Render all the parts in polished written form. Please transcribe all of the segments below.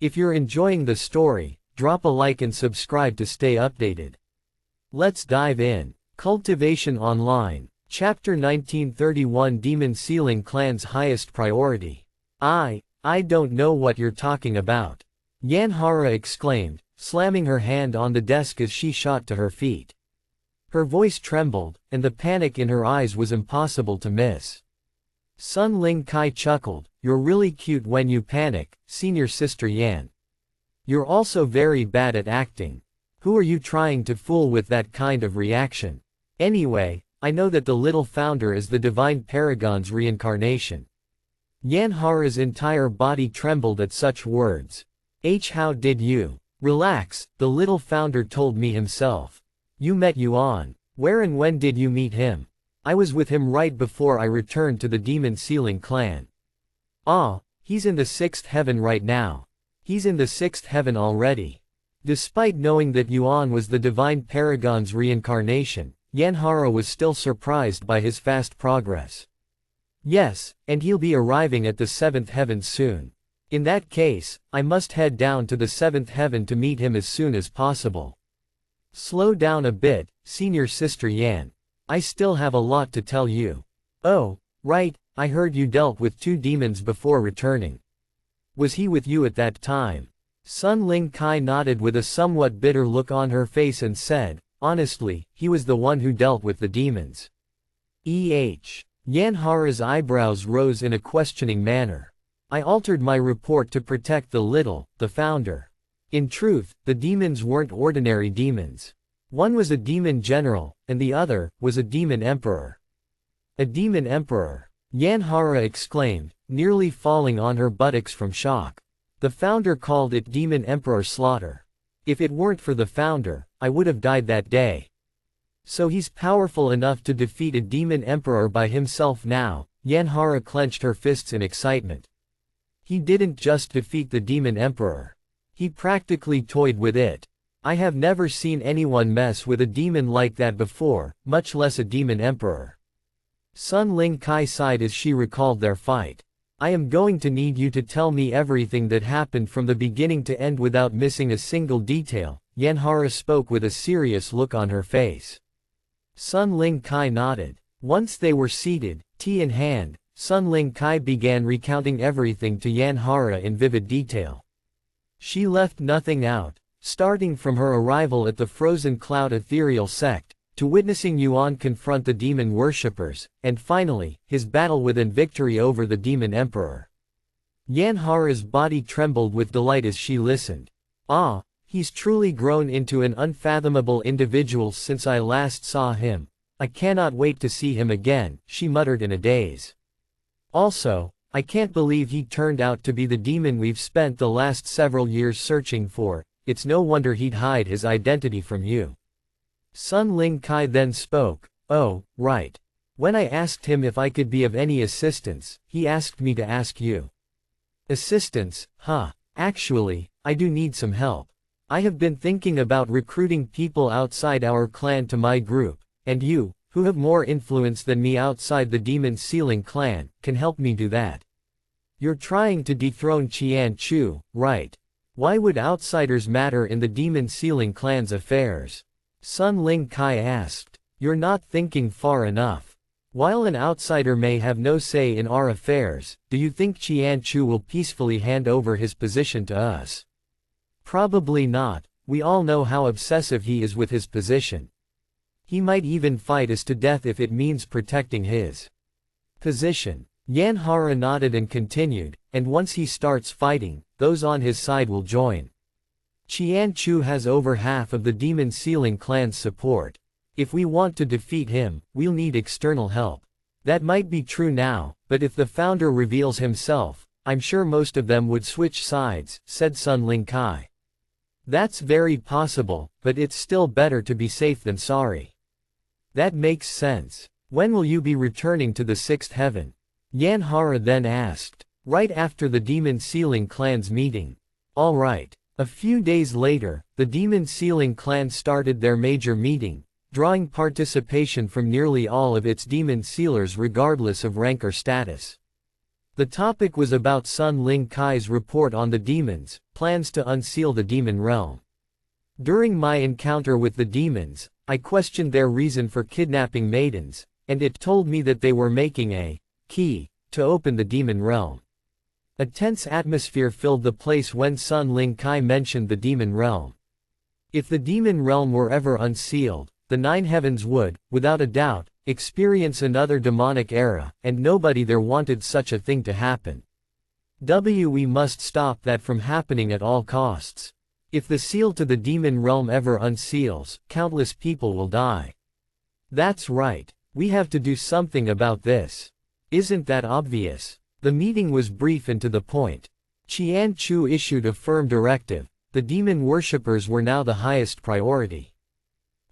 If you're enjoying the story, drop a like and subscribe to stay updated. Let's dive in. Cultivation Online. Chapter 1931 Demon Sealing Clan's Highest Priority. I don't know what you're talking about. Yanhara exclaimed, slamming her hand on the desk as she shot to her feet. Her voice trembled, and the panic in her eyes was impossible to miss. Sun Ling Kai chuckled, "You're really cute when you panic, senior sister Yan. You're also very bad at acting. Who are you trying to fool with that kind of reaction? Anyway, I know that the little founder is the divine paragon's reincarnation." Yanhara's entire body trembled at such words. How did you? Relax, the little founder told me himself. You met Yuan. Where and when did you meet him? I was with him right before I returned to the Demon Sealing clan. Ah, he's in the 6th heaven right now. He's in the 6th heaven already. Despite knowing that Yuan was the divine paragon's reincarnation, Yanhara was still surprised by his fast progress. Yes, and he'll be arriving at the 7th heaven soon. In that case, I must head down to the 7th heaven to meet him as soon as possible. Slow down a bit, senior sister Yan. I still have a lot to tell you. Oh, right, I heard you dealt with 2 demons before returning. Was he with you at that time? Sun Ling Kai nodded with a somewhat bitter look on her face and said, honestly, he was the one who dealt with the demons. Yanhara's eyebrows rose in a questioning manner. I altered my report to protect the founder. In truth, the demons weren't ordinary demons. One was a demon general, and the other was a demon emperor. A demon emperor? Yanhara exclaimed, nearly falling on her buttocks from shock. The founder called it demon emperor slaughter. If it weren't for the founder, I would have died that day. So he's powerful enough to defeat a demon emperor by himself now. Yanhara clenched her fists in excitement. He didn't just defeat the demon emperor. He practically toyed with it. I have never seen anyone mess with a demon like that before, much less a demon emperor. Sun Ling Kai sighed as she recalled their fight. I am going to need you to tell me everything that happened from the beginning to end without missing a single detail. Yanhara spoke with a serious look on her face. Sun Ling Kai nodded. Once they were seated, tea in hand, Sun Ling Kai began recounting everything to Yanhara in vivid detail. She left nothing out. Starting from her arrival at the Frozen Cloud Ethereal Sect, to witnessing Yuan confront the demon worshippers, and finally, his battle with and victory over the demon emperor. Yanhara's body trembled with delight as she listened. Ah, he's truly grown into an unfathomable individual since I last saw him. I cannot wait to see him again, she muttered in a daze. Also, I can't believe he turned out to be the demon we've spent the last several years searching for. It's no wonder he'd hide his identity from you. Sun Ling Kai then spoke. Oh, right. When I asked him if I could be of any assistance, he asked me to ask you. Assistance, huh? Actually, I do need some help. I have been thinking about recruiting people outside our clan to my group, and you, who have more influence than me outside the Demon Sealing clan, can help me do that. You're trying to dethrone Qian Chu, right? Why would outsiders matter in the Demon Sealing clan's affairs? Sun Ling Kai asked. You're not thinking far enough. While an outsider may have no say in our affairs, do you think Qian Chu will peacefully hand over his position to us? Probably not. We all know how obsessive he is with his position. He might even fight us to death if it means protecting his position. Yanhara nodded and continued, and once he starts fighting, those on his side will join. Qian Chu has over half of the Demon Sealing clan's support. If we want to defeat him, we'll need external help. That might be true now, but if the founder reveals himself, I'm sure most of them would switch sides, said Sun Ling Kai. That's very possible, but it's still better to be safe than sorry. That makes sense. When will you be returning to the 6th heaven? Yanhara then asked. Right after the Demon Sealing clan's meeting. All right. A few days later, the Demon Sealing clan started their major meeting, drawing participation from nearly all of its demon sealers regardless of rank or status. The topic was about Sun Ling Kai's report on the demons, plans to unseal the demon realm. During my encounter with the demons, I questioned their reason for kidnapping maidens, and it told me that they were making a key to open the demon realm. A tense atmosphere filled the place when Sun Ling Kai mentioned the demon realm. If the demon realm were ever unsealed, the nine heavens would, without a doubt, experience another demonic era, and nobody there wanted such a thing to happen. We must stop that from happening at all costs. If the seal to the demon realm ever unseals, countless people will die. That's right. We have to do something about this. Isn't that obvious? The meeting was brief and to the point. Qian Chu issued a firm directive. The demon worshippers were now the highest priority.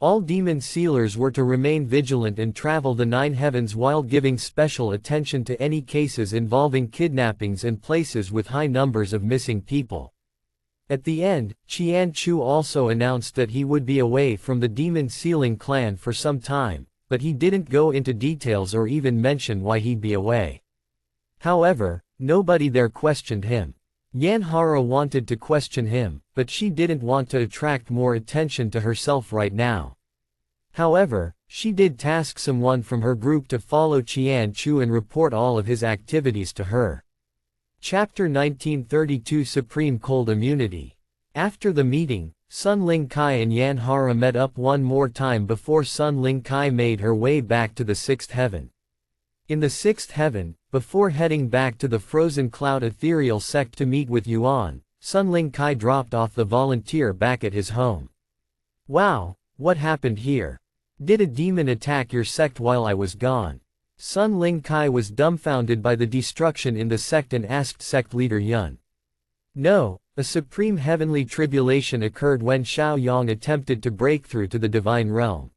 All demon sealers were to remain vigilant and travel the nine heavens while giving special attention to any cases involving kidnappings and places with high numbers of missing people. At the end, Qian Chu also announced that he would be away from the demon sealing clan for some time, but he didn't go into details or even mention why he'd be away. However, nobody there questioned him. Yanhara wanted to question him, but she didn't want to attract more attention to herself right now. However, she did task someone from her group to follow Qian Chu and report all of his activities to her. Chapter 1932 Supreme Cold Immunity. After the meeting, Sun Ling Kai and Yanhara met up one more time before Sun Ling Kai made her way back to the sixth heaven. In the sixth heaven, before heading back to the Frozen Cloud Ethereal sect to meet with Yuan, Sun Ling Kai dropped off the volunteer back at his home. Wow, what happened here? Did a demon attack your sect while I was gone? Sun Ling Kai was dumbfounded by the destruction in the sect and asked sect leader Yun. No, a supreme heavenly tribulation occurred when Xiao Yang attempted to break through to the divine realm.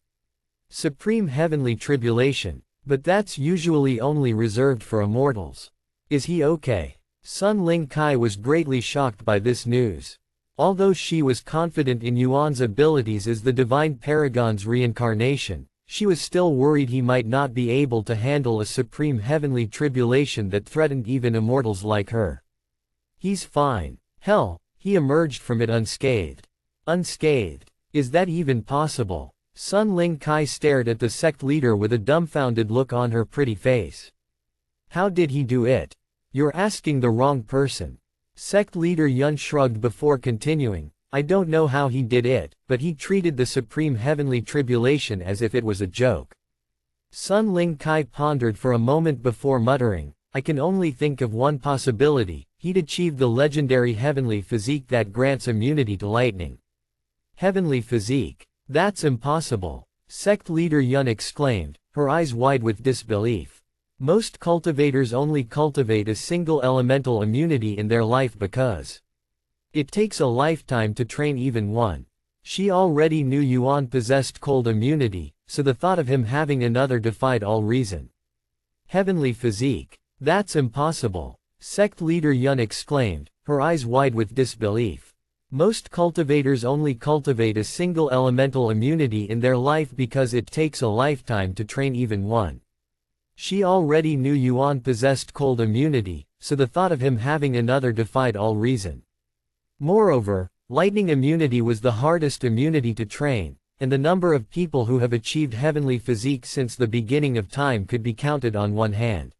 Supreme heavenly tribulation. But that's usually only reserved for immortals. Is he okay? Sun Ling Kai was greatly shocked by this news. Although she was confident in Yuan's abilities as the divine paragon's reincarnation, she was still worried he might not be able to handle a supreme heavenly tribulation that threatened even immortals like her. He's fine. Hell, he emerged from it unscathed. Unscathed? Is that even possible? Sun Ling Kai stared at the sect leader with a dumbfounded look on her pretty face. How did he do it? You're asking the wrong person. Sect leader Yun shrugged before continuing, I don't know how he did it, but he treated the supreme heavenly tribulation as if it was a joke. Sun Ling Kai pondered for a moment before muttering, I can only think of one possibility, he'd achieved the legendary heavenly physique that grants immunity to lightning. Heavenly physique? That's impossible. Sect leader Yun exclaimed, her eyes wide with disbelief. Most cultivators only cultivate a single elemental immunity in their life because it takes a lifetime to train even one. She already knew Yuan possessed cold immunity, so the thought of him having another defied all reason. Heavenly physique? That's impossible. Sect leader Yun exclaimed, her eyes wide with disbelief. Most cultivators only cultivate a single elemental immunity in their life because it takes a lifetime to train even one. She already knew Yuan possessed cold immunity, so the thought of him having another defied all reason. Moreover, lightning immunity was the hardest immunity to train, and the number of people who have achieved heavenly physique since the beginning of time could be counted on one hand.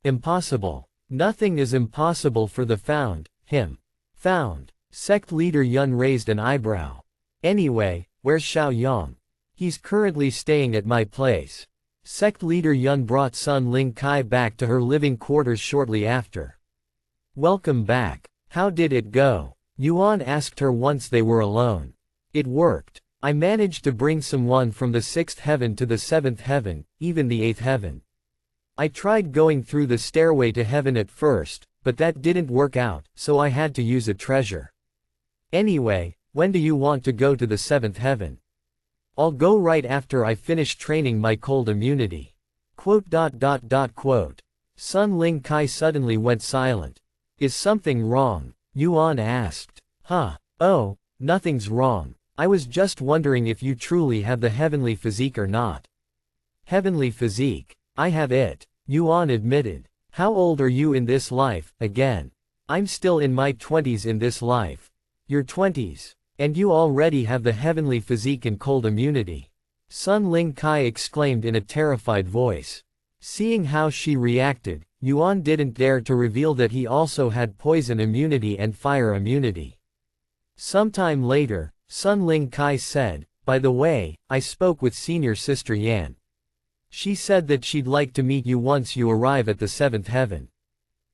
Impossible. Nothing is impossible for the found, him. Found. Sect leader Yun raised an eyebrow. Anyway, where's Xiao Yang? He's currently staying at my place. Sect leader Yun brought Sun Ling Kai back to her living quarters shortly after. Welcome back. How did it go? Yuan asked her once they were alone. It worked. I managed to bring someone from the sixth heaven to the seventh heaven, even the eighth heaven. I tried going through the stairway to heaven at first, but that didn't work out, so I had to use a treasure. Anyway, when do you want to go to the seventh heaven? I'll go right after I finish training my cold immunity. Sun Ling Kai suddenly went silent. Is something wrong? Yuan asked. Huh? Oh, nothing's wrong. I was just wondering if you truly have the heavenly physique or not. Heavenly physique? I have it, Yuan admitted. How old are you in this life, again? I'm still in my 20s in this life. Your 20s. And you already have the heavenly physique and cold immunity. Sun Ling Kai exclaimed in a terrified voice. Seeing how she reacted, Yuan didn't dare to reveal that he also had poison immunity and fire immunity. Sometime later, Sun Ling Kai said, "By the way, I spoke with senior sister Yan. She said that she'd like to meet you once you arrive at the 7th heaven."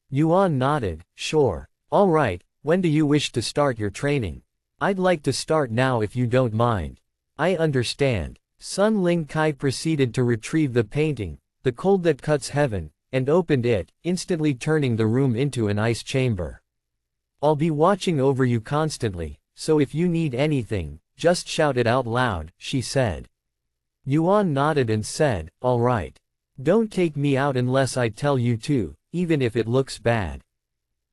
Yuan nodded, "Sure. All right, when do you wish to start your training?" "I'd like to start now if you don't mind." "I understand." Sun Ling Kai proceeded to retrieve the painting, The Cold That Cuts Heaven, and opened it, instantly turning the room into an ice chamber. "I'll be watching over you constantly, so if you need anything, just shout it out loud," she said. Yuan nodded and said, "All right. Don't take me out unless I tell you to, even if it looks bad."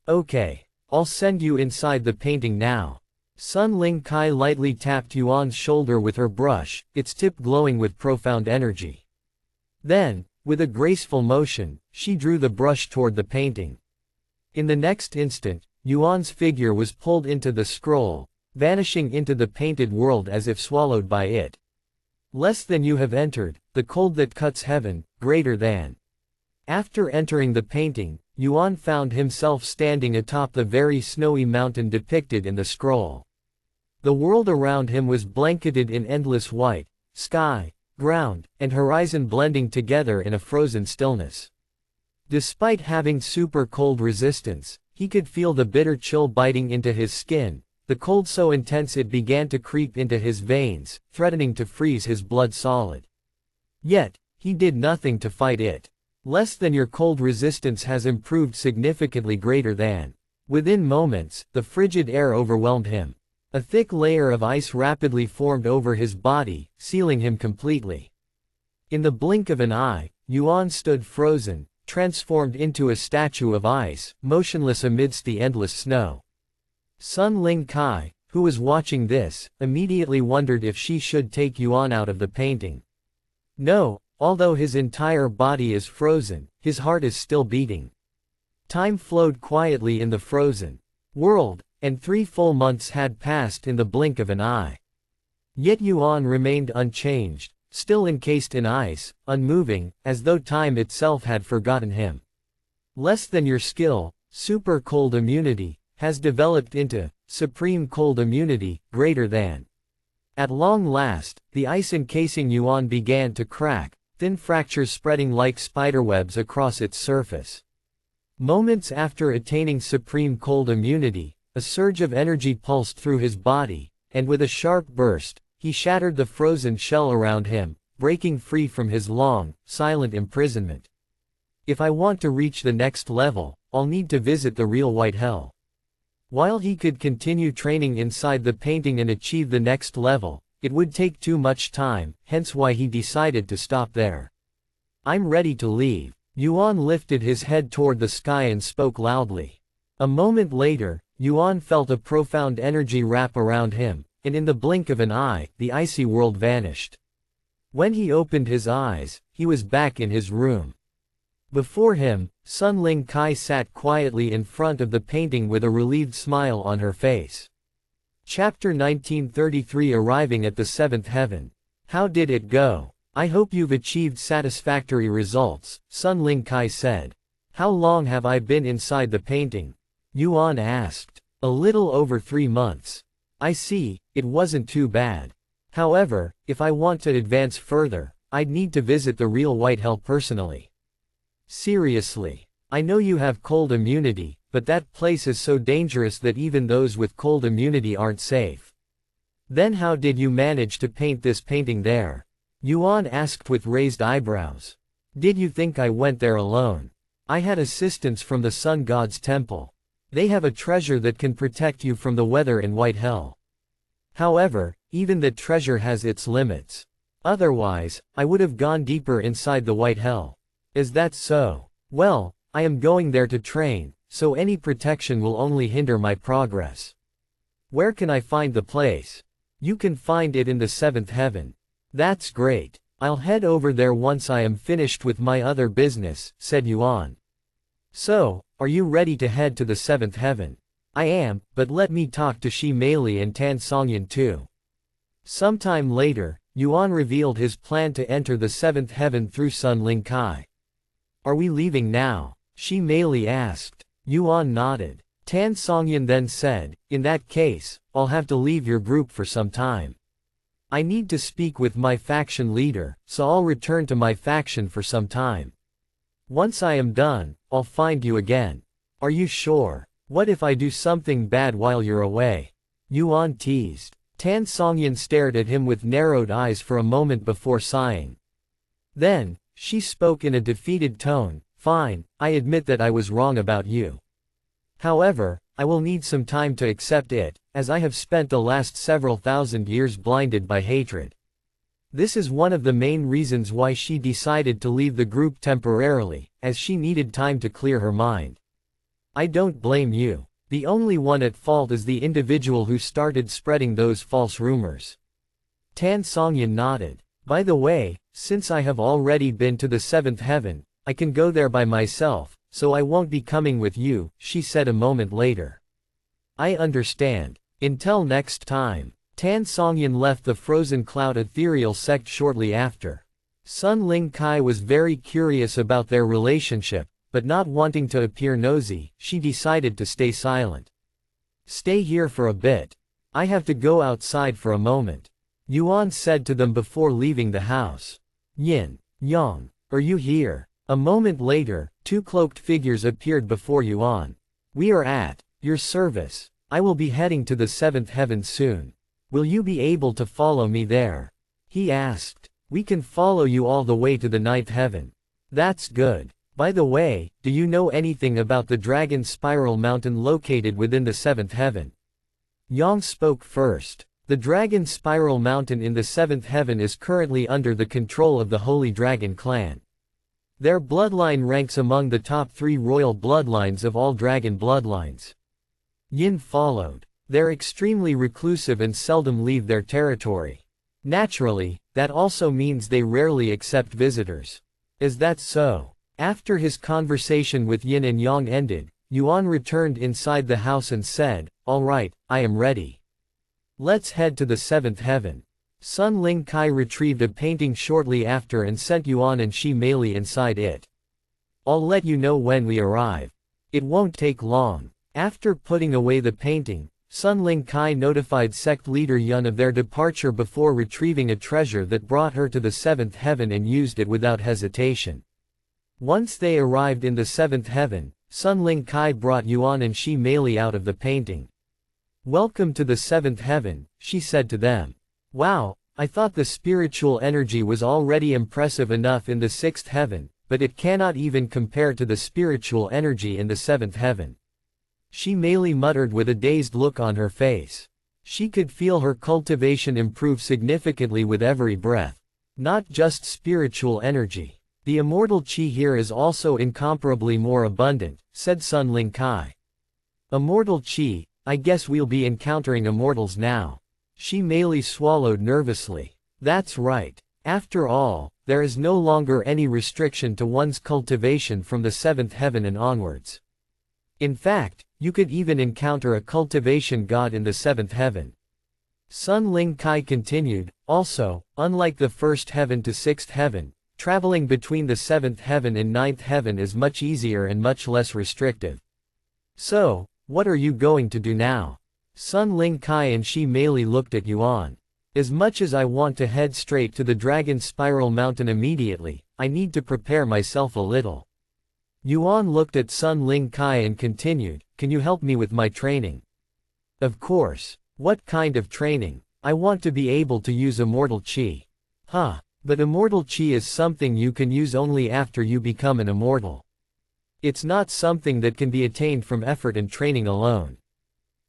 "Okay. I'll send you inside the painting now." Sun Ling Kai lightly tapped Yuan's shoulder with her brush, its tip glowing with profound energy. Then, with a graceful motion, she drew the brush toward the painting. In the next instant, Yuan's figure was pulled into the scroll, vanishing into the painted world as if swallowed by it. Less than you have entered, the cold that cuts heaven, greater than. After entering the painting, Yuan found himself standing atop the very snowy mountain depicted in the scroll. The world around him was blanketed in endless white, sky, ground, and horizon blending together in a frozen stillness. Despite having super cold resistance, he could feel the bitter chill biting into his skin, the cold so intense it began to creep into his veins, threatening to freeze his blood solid. Yet, he did nothing to fight it. Less than your cold resistance has improved significantly greater than. Within moments, the frigid air overwhelmed him. A thick layer of ice rapidly formed over his body, sealing him completely. In the blink of an eye, Yuan stood frozen, transformed into a statue of ice, motionless amidst the endless snow. Sun Ling Kai, who was watching this, immediately wondered if she should take Yuan out of the painting. No, although his entire body is frozen, his heart is still beating. Time flowed quietly in the frozen world, and 3 full months had passed in the blink of an eye. Yet Yuan remained unchanged, still encased in ice, unmoving, as though time itself had forgotten him. Less than your skill, super cold immunity, has developed into supreme cold immunity, greater than. At long last, the ice encasing Yuan began to crack, thin fractures spreading like spiderwebs across its surface. Moments after attaining supreme cold immunity, a surge of energy pulsed through his body, and with a sharp burst, he shattered the frozen shell around him, breaking free from his long, silent imprisonment. "If I want to reach the next level, I'll need to visit the real White Hell." While he could continue training inside the painting and achieve the next level, it would take too much time, hence why he decided to stop there. "I'm ready to leave." Yuan lifted his head toward the sky and spoke loudly. A moment later, Yuan felt a profound energy wrap around him, and in the blink of an eye, the icy world vanished. When he opened his eyes, he was back in his room. Before him, Sun Ling Kai sat quietly in front of the painting with a relieved smile on her face. Chapter 1933 Arriving at the 7th Heaven. "How did it go? I hope you've achieved satisfactory results," Sun Ling Kai said. "How long have I been inside the painting?" Yuan asked. "A little over 3 months. "I see, it wasn't too bad. However, if I want to advance further, I'd need to visit the real White Hell personally." "Seriously. I know you have cold immunity, but that place is so dangerous that even those with cold immunity aren't safe." "Then how did you manage to paint this painting there?" Yuan asked with raised eyebrows. "Did you think I went there alone? I had assistance from the Sun God's temple. They have a treasure that can protect you from the weather in White Hell. However, even that treasure has its limits. Otherwise, I would have gone deeper inside the White Hell." "Is that so? Well, I am going there to train, so any protection will only hinder my progress." "Where can I find the place?" "You can find it in the 7th heaven." "That's great. I'll head over there once I am finished with my other business," said Yuan. So, are you ready to head to the 7th heaven? I am, but let me talk to Shi Meili and Tan Songyan too. Sometime later, Yuan revealed his plan to enter the 7th heaven through Sun Ling Kai. Are we leaving now? Shi Meili asked. Yuan nodded. Tan Songyan then said, in that case, I'll have to leave your group for some time. I need to speak with my faction leader, so I'll return to my faction for some time. Once I am done, I'll find you again. Are you sure? What if I do something bad while you're away? Yuan teased. Tan Songyan stared at him with narrowed eyes for a moment before sighing. Then, she spoke in a defeated tone, fine, I admit that I was wrong about you. However, I will need some time to accept it, as I have spent the last several thousand years blinded by hatred. This is one of the main reasons why she decided to leave the group temporarily, as she needed time to clear her mind. I don't blame you. The only one at fault is the individual who started spreading those false rumors. Tan Songyan nodded. By the way, since I have already been to the 7th heaven, I can go there by myself, so I won't be coming with you, she said a moment later. I understand. Until next time. Tan Songyan left the Frozen Cloud ethereal sect shortly after. Sun Ling Kai was very curious about their relationship, but not wanting to appear nosy, she decided to stay silent. Stay here for a bit. I have to go outside for a moment. Yuan said to them before leaving the house. Yin, Yang, are you here? A moment later, two cloaked figures appeared before Yuan. We are at your service. I will be heading to the 7th heaven soon. Will you be able to follow me there? He asked. We can follow you all the way to the 9th heaven. That's good. By the way, do you know anything about the Dragon Spiral Mountain located within the 7th heaven? Yang spoke first. The Dragon Spiral Mountain in the 7th heaven is currently under the control of the Holy Dragon clan. Their bloodline ranks among the top 3 royal bloodlines of all dragon bloodlines. Yin followed. They're extremely reclusive and seldom leave their territory. Naturally, that also means they rarely accept visitors. Is that so? After his conversation with Yin and Yang ended, Yuan returned inside the house and said, all right, I am ready. Let's head to the 7th heaven. Sun Ling Kai retrieved a painting shortly after and sent Yuan and Shi Meili inside it. I'll let you know when we arrive. It won't take long. After putting away the painting, Sun Ling Kai notified sect leader Yun of their departure before retrieving a treasure that brought her to the 7th heaven and used it without hesitation. Once they arrived in the 7th heaven, Sun Ling Kai brought Yuan and Shi Meili out of the painting. Welcome to the 7th heaven, she said to them. Wow, I thought the spiritual energy was already impressive enough in the 6th heaven, but it cannot even compare to the spiritual energy in the 7th heaven. Shi Meili muttered with a dazed look on her face. She could feel her cultivation improve significantly with every breath. Not just spiritual energy. The immortal qi here is also incomparably more abundant, said Sun Ling Kai. Immortal qi, I guess we'll be encountering immortals now. Shi Meili swallowed nervously. That's right. After all, there is no longer any restriction to one's cultivation from the 7th heaven and onwards. In fact, you could even encounter a cultivation god in the 7th heaven. Sun Ling Kai continued, also, unlike the 1st heaven to 6th heaven, traveling between the 7th heaven and 9th heaven is much easier and much less restrictive. So, what are you going to do now? Sun Ling Kai and Shi Meili looked at Yuan. As much as I want to head straight to the Dragon Spiral Mountain immediately, I need to prepare myself a little. Yuan looked at Sun Ling Kai and continued, can you help me with my training? Of course. What kind of training? I want to be able to use immortal qi. Huh, but immortal qi is something you can use only after you become an immortal. It's not something that can be attained from effort and training alone.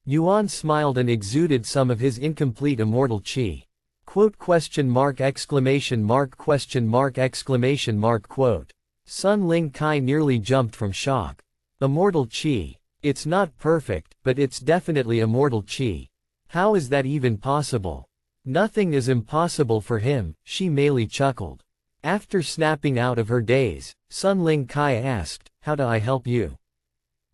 Yuan smiled and exuded some of his incomplete immortal qi. Quote question mark exclamation mark question mark exclamation mark quote. Sun Ling Kai nearly jumped from shock. Immortal qi. It's not perfect, but it's definitely immortal qi. How is that even possible? Nothing is impossible for him, Shi Meili chuckled. After snapping out of her daze, Sun Ling Kai asked, how do I help you?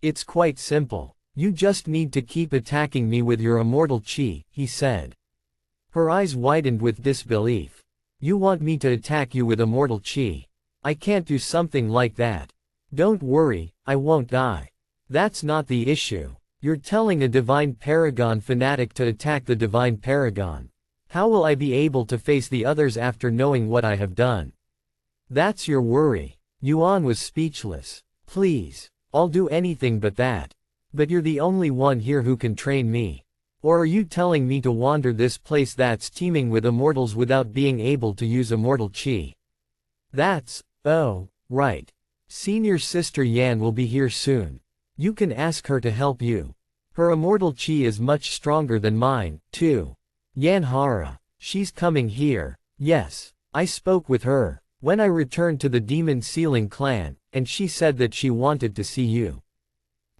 It's quite simple. You just need to keep attacking me with your immortal chi, he said. Her eyes widened with disbelief. You want me to attack you with immortal chi? I can't do something like that. Don't worry, I won't die. That's not the issue. You're telling a divine paragon fanatic to attack the divine paragon. How will I be able to face the others after knowing what I have done? That's your worry. Yuan was speechless. Please. I'll do anything but that. But you're the only one here who can train me. Or are you telling me to wander this place that's teeming with immortals without being able to use immortal chi? Oh, right. Senior Sister Yan will be here soon. You can ask her to help you. Her immortal chi is much stronger than mine, too. Yan Hara. She's coming here. Yes. I spoke with her when I returned to the Demon Sealing clan, and she said that she wanted to see you.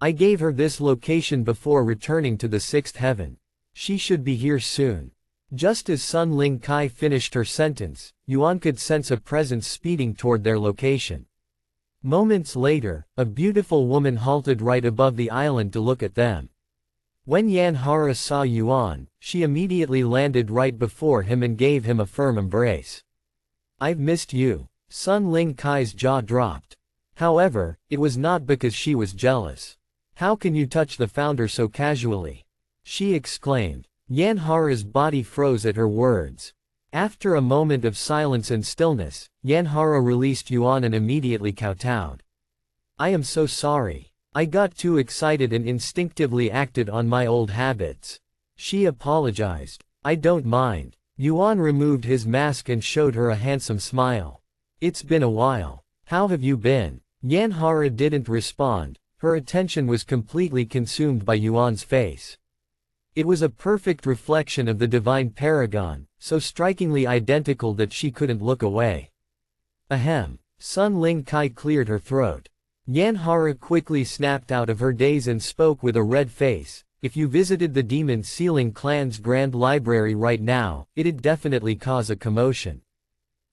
I gave her this location before returning to the sixth heaven. She should be here soon. Just as Sun Ling Kai finished her sentence, Yuan could sense a presence speeding toward their location. Moments later, a beautiful woman halted right above the island to look at them. When Yan Hara saw Yuan, she immediately landed right before him and gave him a firm embrace. I've missed you. Sun Ling Kai's jaw dropped. However, it was not because she was jealous. How can you touch the founder so casually? She exclaimed. Yan Hara's body froze at her words. After a moment of silence and stillness, Yan Hara released Yuan and immediately kowtowed. I am so sorry. I got too excited and instinctively acted on my old habits. She apologized. I don't mind. Yuan removed his mask and showed her a handsome smile. It's been a while. How have you been? Yan Hara didn't respond. Her attention was completely consumed by Yuan's face. It was a perfect reflection of the divine paragon, so strikingly identical that she couldn't look away. Ahem. Sun Ling Kai cleared her throat. Yan Hara quickly snapped out of her daze and spoke with a red face. If you visited the Demon Sealing clan's grand library right now, it'd definitely cause a commotion.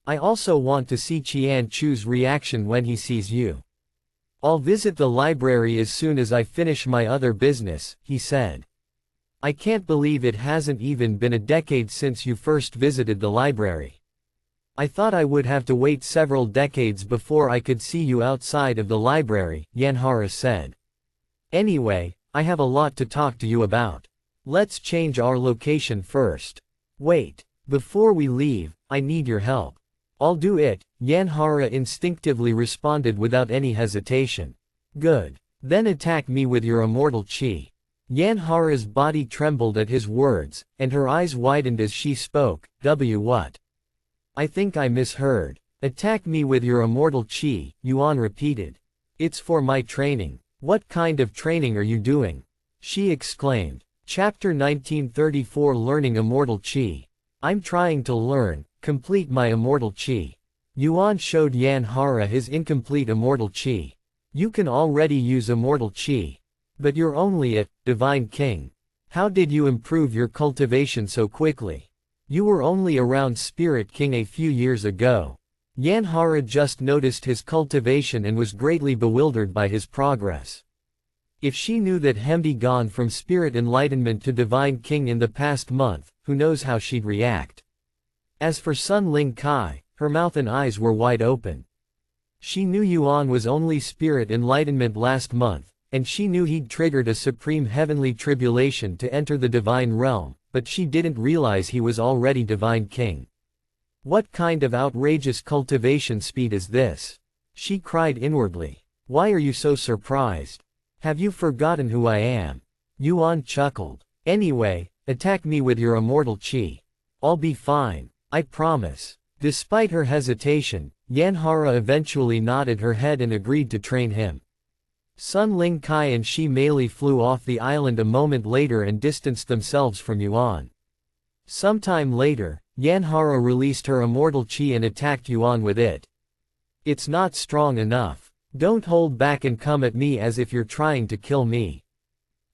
I also want to see Qian Chu's reaction when he sees you. I'll visit the library as soon as I finish my other business, he said. I can't believe it hasn't even been a decade since you first visited the library. I thought I would have to wait several decades before I could see you outside of the library, Yan Hara said. Anyway, I have a lot to talk to you about. Let's change our location first. Wait, before we leave, I need your help. I'll do it, Yan Hara instinctively responded without any hesitation. Good. Then attack me with your immortal chi. Yan Hara's body trembled at his words, and her eyes widened as she spoke. What? I think I misheard. Attack me with your immortal chi, Yuan repeated. It's for my training. What kind of training are you doing? She exclaimed. Chapter 1934 Learning Immortal Chi. I'm trying to learn, complete my immortal chi. Yuan showed Yan Hara his incomplete immortal chi. You can already use immortal chi. But you're only a divine king. How did you improve your cultivation so quickly? You were only around Spirit King a few years ago. Yan Hara just noticed his cultivation and was greatly bewildered by his progress. If she knew that Hemdi gone from Spirit Enlightenment to Divine King in the past month, who knows how she'd react. As for Sun Ling Kai, her mouth and eyes were wide open. She knew Yuan was only Spirit Enlightenment last month, and she knew he'd triggered a supreme heavenly tribulation to enter the divine realm, but she didn't realize he was already Divine King. What kind of outrageous cultivation speed is this? She cried inwardly. Why are you so surprised? Have you forgotten who I am? Yuan chuckled. Anyway, attack me with your immortal chi. I'll be fine, I promise. Despite her hesitation, Yan Hara eventually nodded her head and agreed to train him. Sun Ling Kai and Shi Meili flew off the island a moment later and distanced themselves from Yuan. Sometime later, Yan Hara released her immortal chi and attacked Yuan with it. It's not strong enough. Don't hold back and come at me as if you're trying to kill me.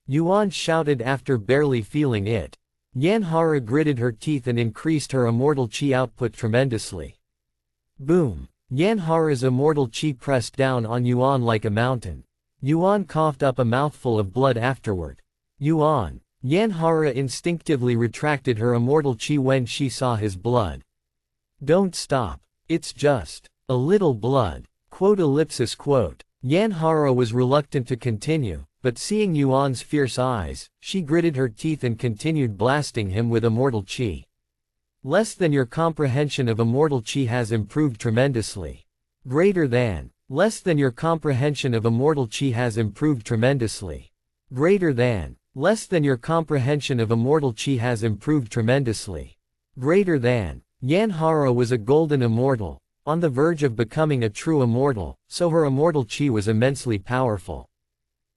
Yuan shouted after barely feeling it. Yan Hara gritted her teeth and increased her immortal chi output tremendously. Boom! Yanhara's immortal chi pressed down on Yuan like a mountain. Yuan coughed up a mouthful of blood afterward. Yuan. Yanhara instinctively retracted her immortal chi when she saw his blood. Don't stop. It's just a little blood. Yanhara was reluctant to continue, but seeing Yuan's fierce eyes, she gritted her teeth and continued blasting him with immortal chi. Less than your comprehension of immortal chi has improved tremendously. Greater than. Less than your comprehension of immortal chi has improved tremendously. Greater than. Less than your comprehension of immortal chi has improved tremendously. Greater than. Yanhara was a golden immortal, on the verge of becoming a true immortal, so her immortal chi was immensely powerful.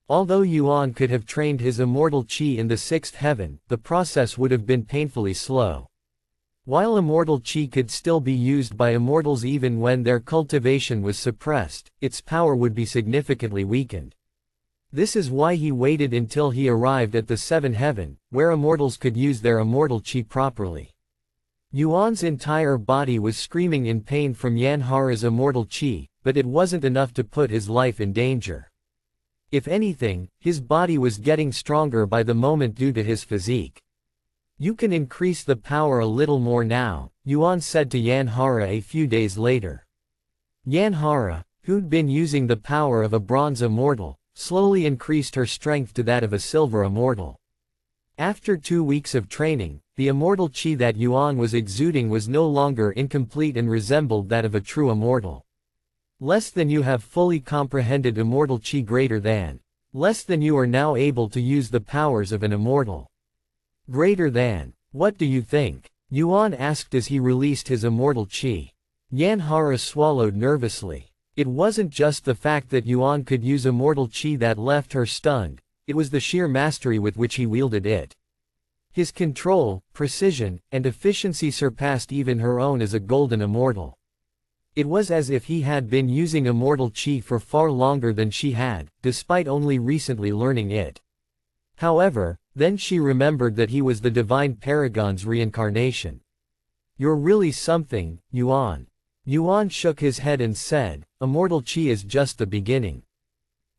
Although Yuan could have trained his immortal chi in the sixth heaven, the process would have been painfully slow. While immortal chi could still be used by immortals even when their cultivation was suppressed, its power would be significantly weakened. This is why he waited until he arrived at the seventh heaven, where immortals could use their immortal chi properly. Yuan's entire body was screaming in pain from Yanhara's immortal chi, but it wasn't enough to put his life in danger. If anything, his body was getting stronger by the moment due to his physique. You can increase the power a little more now, Yuan said to Yanhara a few days later. Yanhara, who'd been using the power of a bronze immortal, slowly increased her strength to that of a silver immortal. After 2 weeks of training, the immortal chi that Yuan was exuding was no longer incomplete and resembled that of a true immortal. Less than you have fully comprehended immortal chi greater than. Less than you are now able to use the powers of an immortal. Greater than. What do you think? Yuan asked as he released his immortal chi. Yanhara swallowed nervously. It wasn't just the fact that Yuan could use immortal chi that left her stunned, it was the sheer mastery with which he wielded it. His control, precision, and efficiency surpassed even her own as a golden immortal. It was as if he had been using immortal chi for far longer than she had, despite only recently learning it. However, then she remembered that he was the divine paragon's reincarnation. You're really something, Yuan. Yuan shook his head and said, immortal chi is just the beginning.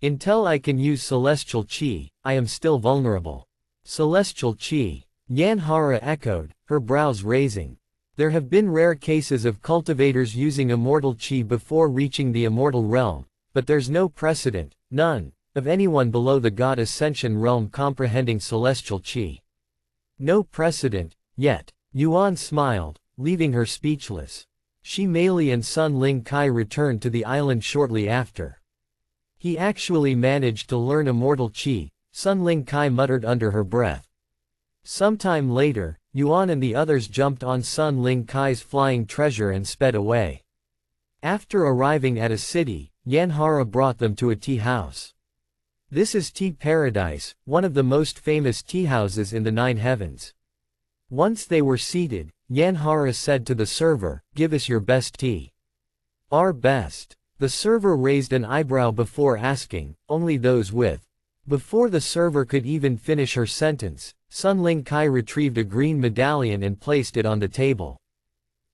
Until I can use celestial chi, I am still vulnerable. Celestial chi. Yanhara echoed, her brows raising. There have been rare cases of cultivators using immortal chi before reaching the immortal realm, but there's no precedent, none, of anyone below the God Ascension realm comprehending celestial chi. No precedent, yet. Yuan smiled, leaving her speechless. Shi Meili and Sun Ling Kai returned to the island shortly after. He actually managed to learn immortal chi, Sun Ling Kai muttered under her breath. Sometime later, Yuan and the others jumped on Sun Ling Kai's flying treasure and sped away. After arriving at a city, Yanhara brought them to a tea house. This is Tea Paradise, one of the most famous tea houses in the 9 heavens. Once they were seated, Yanhara said to the server, "Give us your best tea." "Our best." The server raised an eyebrow before asking, "Only those with." Before the server could even finish her sentence, Sun Ling Kai retrieved a green medallion and placed it on the table.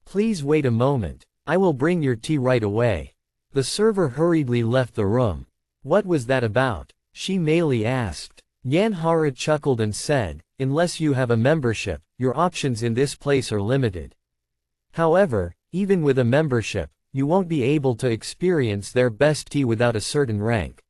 "Please wait a moment. I will bring your tea right away." The server hurriedly left the room. "What was that about?" Shi Meili asked. Yanhara chuckled and said, "Unless you have a membership, your options in this place are limited. However, even with a membership, you won't be able to experience their best tea without a certain rank.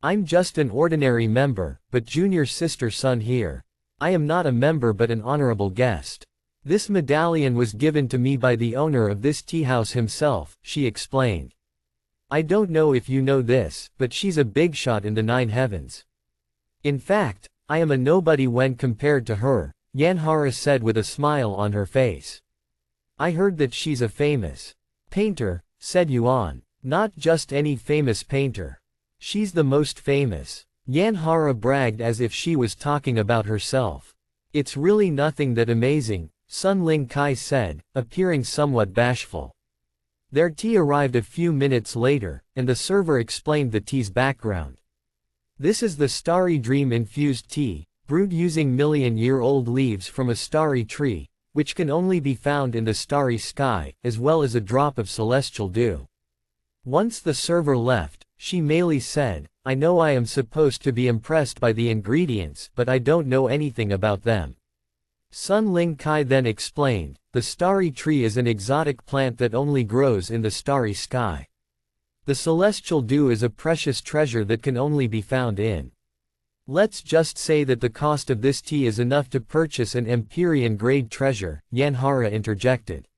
I'm just an ordinary member, but junior sister Sun here. I am not a member but an honorable guest. This medallion was given to me by the owner of this tea house himself," she explained. "I don't know if you know this, but she's a big shot in the 9 heavens. In fact, I am a nobody when compared to her," Yanhara said with a smile on her face. "I heard that she's a famous painter," said Yuan. "Not just any famous painter. She's the most famous." Yanhara bragged as if she was talking about herself. "It's really nothing that amazing," Sun Ling Kai said, appearing somewhat bashful. Their tea arrived a few minutes later, and the server explained the tea's background. "This is the Starry Dream infused tea, brewed using million-year-old leaves from a starry tree, which can only be found in the starry sky, as well as a drop of celestial dew. Once the server left, she merely said, "I know I am supposed to be impressed by the ingredients, but I don't know anything about them." Sun Ling Kai then explained, "The starry tree is an exotic plant that only grows in the starry sky. The celestial dew is a precious treasure that can only be found in. Let's just say that the cost of this tea is enough to purchase an Empyrean-grade treasure," Yanhara interjected.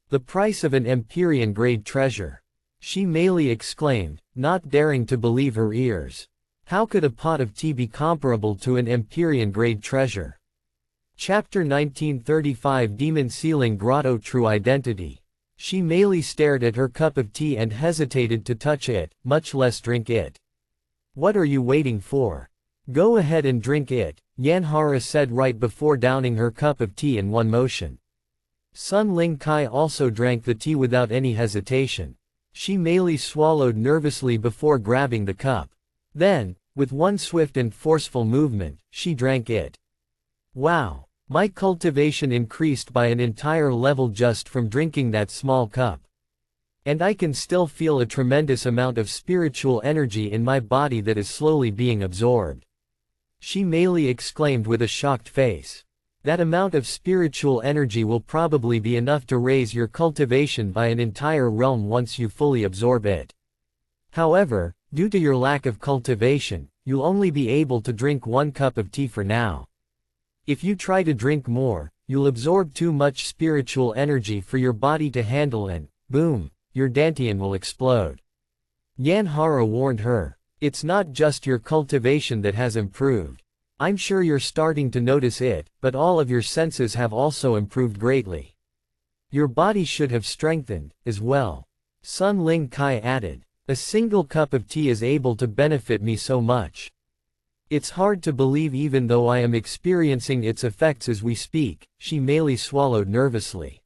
"The price of an Empyrean-grade treasure?" she merely exclaimed, not daring to believe her ears. How could a pot of tea be comparable to an Empyrean-grade treasure? Chapter 1935 Demon Sealing Grotto True Identity. She merely stared at her cup of tea and hesitated to touch it, much less drink it. "What are you waiting for? Go ahead and drink it," Yanhara said right before downing her cup of tea in one motion. Sun Ling Kai also drank the tea without any hesitation. She merely swallowed nervously before grabbing the cup. Then, with one swift and forceful movement, she drank it. Wow! My cultivation increased by an entire level just from drinking that small cup. And I can still feel a tremendous amount of spiritual energy in my body that is slowly being absorbed. She merely exclaimed with a shocked face. That amount of spiritual energy will probably be enough to raise your cultivation by an entire realm once you fully absorb it. However, due to your lack of cultivation, you'll only be able to drink one cup of tea for now. If you try to drink more, you'll absorb too much spiritual energy for your body to handle and, boom, your dantian will explode. Yanhara warned her. It's not just your cultivation that has improved. I'm sure you're starting to notice it, but all of your senses have also improved greatly. Your body should have strengthened, as well. Sun Ling Kai added. A single cup of tea is able to benefit me so much. It's hard to believe even though I am experiencing its effects as we speak, she merely swallowed nervously.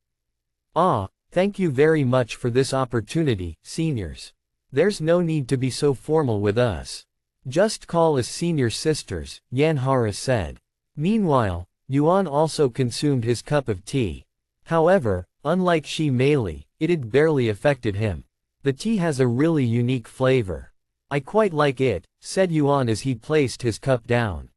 Ah, thank you very much for this opportunity, seniors. There's no need to be so formal with us. Just call us senior sisters, Yanhara said. Meanwhile, Yuan also consumed his cup of tea. However, unlike Shi Mei, it had barely affected him. The tea has a really unique flavor. I quite like it, said Yuan as he placed his cup down.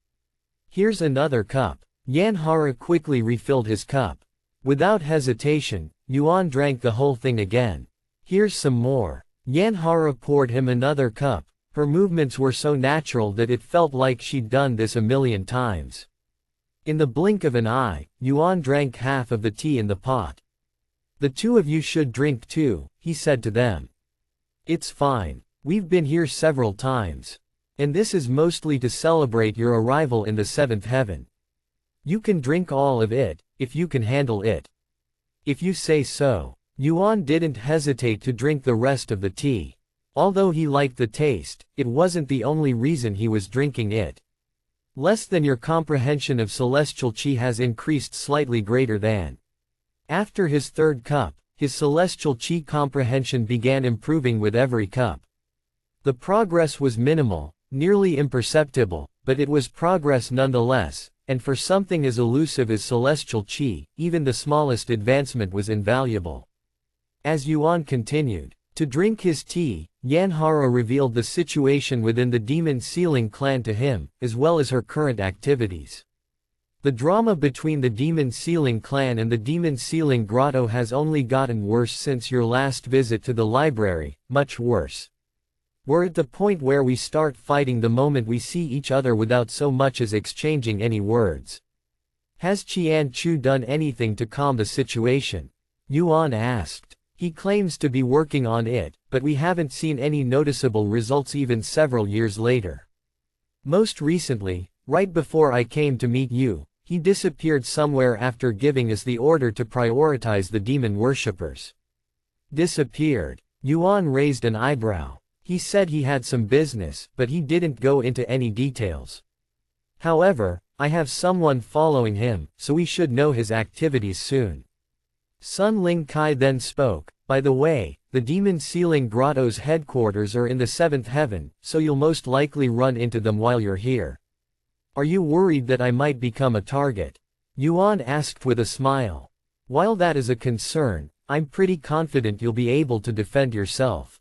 Here's another cup. Yanhara quickly refilled his cup. Without hesitation, Yuan drank the whole thing again. Here's some more. Yanhara poured him another cup. Her movements were so natural that it felt like she'd done this a million times. In the blink of an eye, Yuan drank half of the tea in the pot. The two of you should drink too, he said to them. It's fine. We've been here several times. And this is mostly to celebrate your arrival in the seventh heaven. You can drink all of it, if you can handle it. If you say so. Yuan didn't hesitate to drink the rest of the tea. Although he liked the taste, it wasn't the only reason he was drinking it. Less than your comprehension of celestial qi has increased slightly greater than. After his third cup, his celestial qi comprehension began improving with every cup. The progress was minimal, nearly imperceptible, but it was progress nonetheless, and for something as elusive as celestial qi, even the smallest advancement was invaluable. As Yuan continued to drink his tea, Yanhara revealed the situation within the Demon Sealing clan to him, as well as her current activities. The drama between the Demon Sealing clan and the Demon Sealing Grotto has only gotten worse since your last visit to the library, much worse. We're at the point where we start fighting the moment we see each other without so much as exchanging any words. Has Qian Chu done anything to calm the situation? Yuan asked. He claims to be working on it, but we haven't seen any noticeable results even several years later. Most recently, right before I came to meet you, he disappeared somewhere after giving us the order to prioritize the demon worshippers. Disappeared? Yuan raised an eyebrow. He said he had some business, but he didn't go into any details. However, I have someone following him, so we should know his activities soon. Sun Ling Kai then spoke. By the way, the Demon Sealing Grotto's headquarters are in the seventh heaven, so you'll most likely run into them while you're here. Are you worried that I might become a target? Yuan asked with a smile. While that is a concern, I'm pretty confident you'll be able to defend yourself.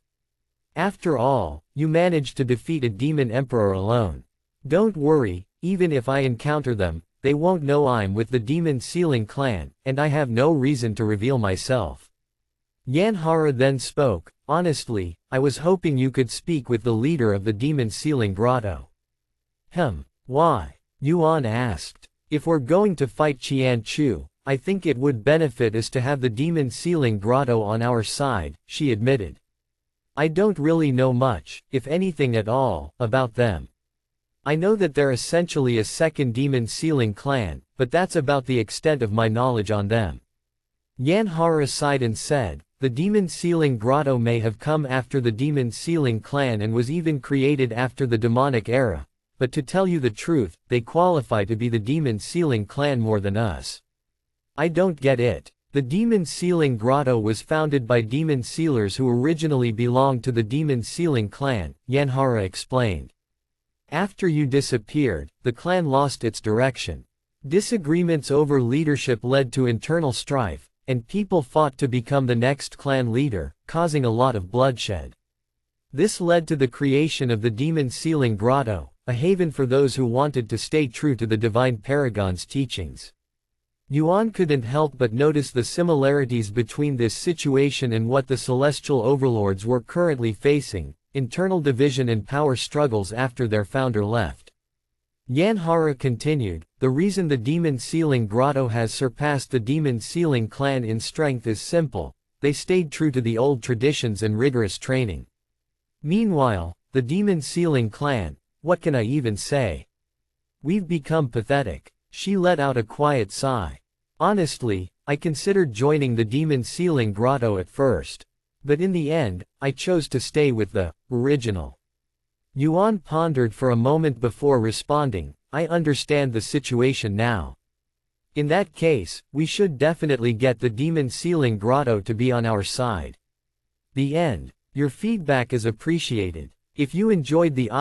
After all, you managed to defeat a demon emperor alone. Don't worry, even if I encounter them, they won't know I'm with the demon Sealing clan, and I have no reason to reveal myself. Yanhara then spoke, honestly, I was hoping you could speak with the leader of the demon Sealing Grotto. Why? Yuan asked. If we're going to fight Qianchu, I think it would benefit us to have the demon Sealing Grotto on our side, she admitted. I don't really know much, if anything at all, about them. I know that they're essentially a second demon Sealing clan, but that's about the extent of my knowledge on them. Yanhara sighed and said, the demon Sealing Grotto may have come after the demon Sealing clan and was even created after the demonic era, but to tell you the truth, they qualify to be the demon Sealing clan more than us. I don't get it. The demon Sealing Grotto was founded by demon sealers who originally belonged to the demon Sealing clan, Yanhara explained. After you disappeared, the clan lost its direction. Disagreements over leadership led to internal strife, and people fought to become the next clan leader, causing a lot of bloodshed. This led to the creation of the demon Sealing Grotto, a haven for those who wanted to stay true to the divine paragon's teachings. Yuan couldn't help but notice the similarities between this situation and what the celestial overlords were currently facing, internal division and power struggles after their founder left. Yanhara continued, the reason the demon Sealing Grotto has surpassed the demon Sealing clan in strength is simple, they stayed true to the old traditions and rigorous training. Meanwhile, the demon Sealing clan, what can I even say? We've become pathetic. She let out a quiet sigh. Honestly, I considered joining the demon Sealing Grotto at first. But in the end, I chose to stay with the original. Yuan pondered for a moment before responding, I understand the situation now. In that case, we should definitely get the demon Sealing Grotto to be on our side. The end. Your feedback is appreciated. If you enjoyed the